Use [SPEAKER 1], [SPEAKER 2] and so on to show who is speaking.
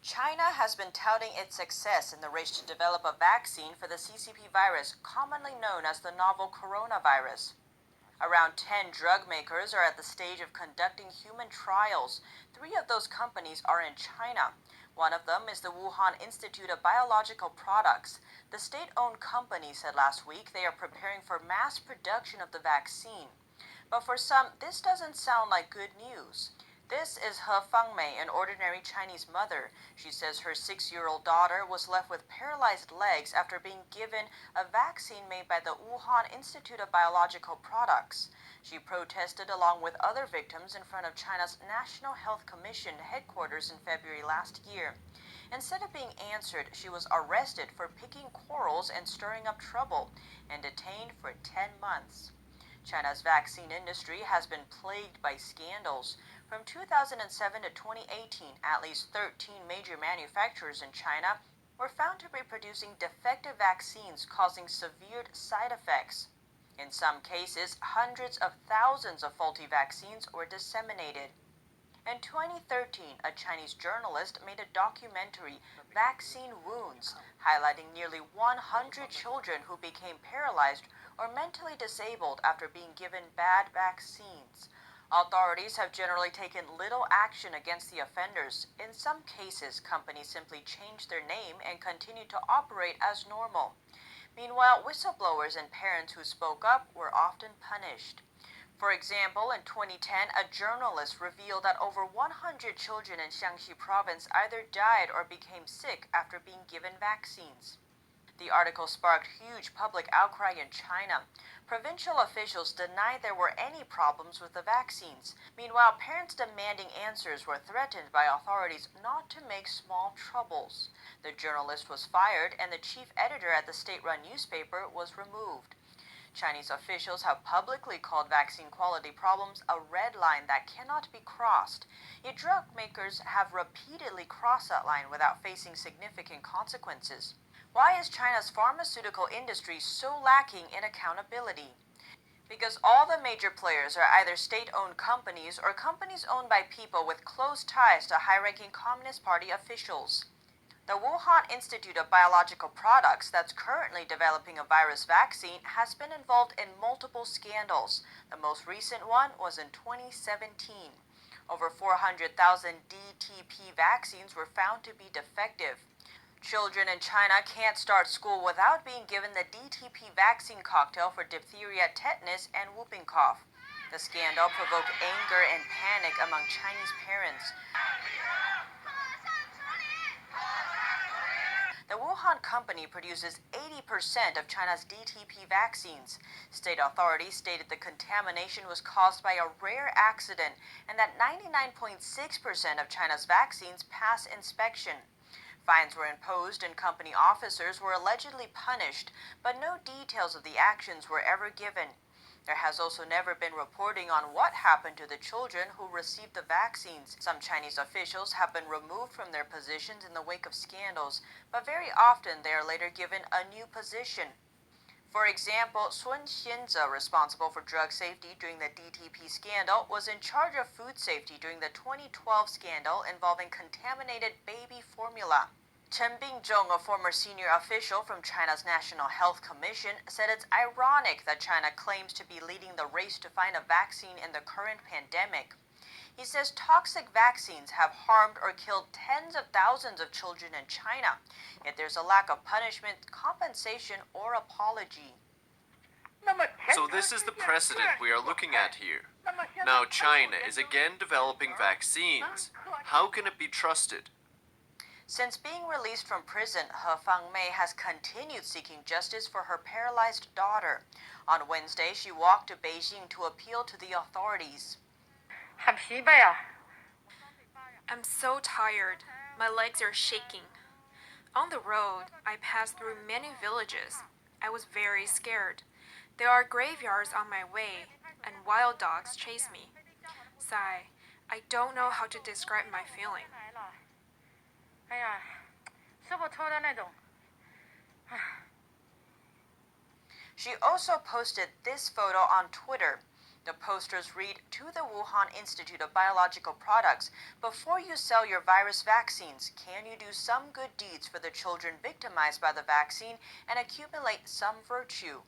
[SPEAKER 1] China has been touting its success in the race to develop a vaccine for the CCP virus, commonly known as the novel coronavirus. Around 10 drug makers are at the stage of conducting human trials. Three of those companies are in China. One of them is the Wuhan Institute of Biological Products. The state-owned company said last week they are preparing for mass production of the vaccine. But for some, this doesn't sound like good news. This is He Fangmei, an ordinary Chinese mother. She says her 6-year-old daughter was left with paralyzed legs after being given a vaccine made by the Wuhan Institute of Biological Products. She protested along with other victims in front of China's National Health Commission headquarters in February last year. Instead of being answered, she was arrested for picking quarrels and stirring up trouble and detained for 10 months. China's vaccine industry has been plagued by scandals. From 2007 to 2018, at least 13 major manufacturers in China were found to be producing defective vaccines causing severe side effects. In some cases, hundreds of thousands of faulty vaccines were disseminated. In 2013, a Chinese journalist made a documentary, Vaccine Wounds, highlighting nearly 100 children who became paralyzed or mentally disabled after being given bad vaccines. Authorities have generally taken little action against the offenders. In some cases, companies simply changed their name and continued to operate as normal. Meanwhile, whistleblowers and parents who spoke up were often punished. For example, in 2010, a journalist revealed that over 100 children in Jiangxi province either died or became sick after being given vaccines. The article sparked huge public outcry in China. Provincial officials denied there were any problems with the vaccines. Meanwhile, parents demanding answers were threatened by authorities not to make small troubles. The journalist was fired, and the chief editor at the state-run newspaper was removed. Chinese officials have publicly called vaccine quality problems a red line that cannot be crossed. Yet drug makers have repeatedly crossed that line without facing significant consequences. Why is China's pharmaceutical industry so lacking in accountability? Because all the major players are either state-owned companies or companies owned by people with close ties to high-ranking Communist Party officials. The Wuhan Institute of Biological Products, that's currently developing a virus vaccine, has been involved in multiple scandals. The most recent one was in 2017. Over 400,000 DTP vaccines were found to be defective. Children in China can't start school without being given the DTP vaccine cocktail for diphtheria, tetanus, and whooping cough. The scandal provoked anger and panic among Chinese parents. The Wuhan company produces 80% of China's DTP vaccines. State authorities stated the contamination was caused by a rare accident and that 99.6% of China's vaccines pass inspection. Fines were imposed and company officers were allegedly punished, but no details of the actions were ever given. There has also never been reporting on what happened to the children who received the vaccines. Some Chinese officials have been removed from their positions in the wake of scandals, but very often they are later given a new position. For example, Sun Xianze, responsible for drug safety during the DTP scandal, was in charge of food safety during the 2012 scandal involving contaminated baby formula. Chen Bingzhong, a former senior official from China's National Health Commission, said it's ironic that China claims to be leading the race to find a vaccine in the current pandemic. He says toxic vaccines have harmed or killed tens of thousands of children in China, yet there's a lack of punishment, compensation, or apology.
[SPEAKER 2] So this is the precedent we are looking at here. Now China is again developing vaccines. How can it be trusted?
[SPEAKER 1] Since being released from prison, He Fangmei has continued seeking justice for her paralyzed daughter. On Wednesday, she walked to Beijing to appeal to the authorities.
[SPEAKER 3] I'm so tired. My legs are shaking. On the road, I passed through many villages. I was very scared. There are graveyards on my way, and wild dogs chase me. Sigh, I don't know how to describe my feeling.
[SPEAKER 1] She also posted this photo on Twitter. The posters read, "To the Wuhan Institute of Biological Products, before you sell your virus vaccines, can you do some good deeds for the children victimized by the vaccine and accumulate some virtue?"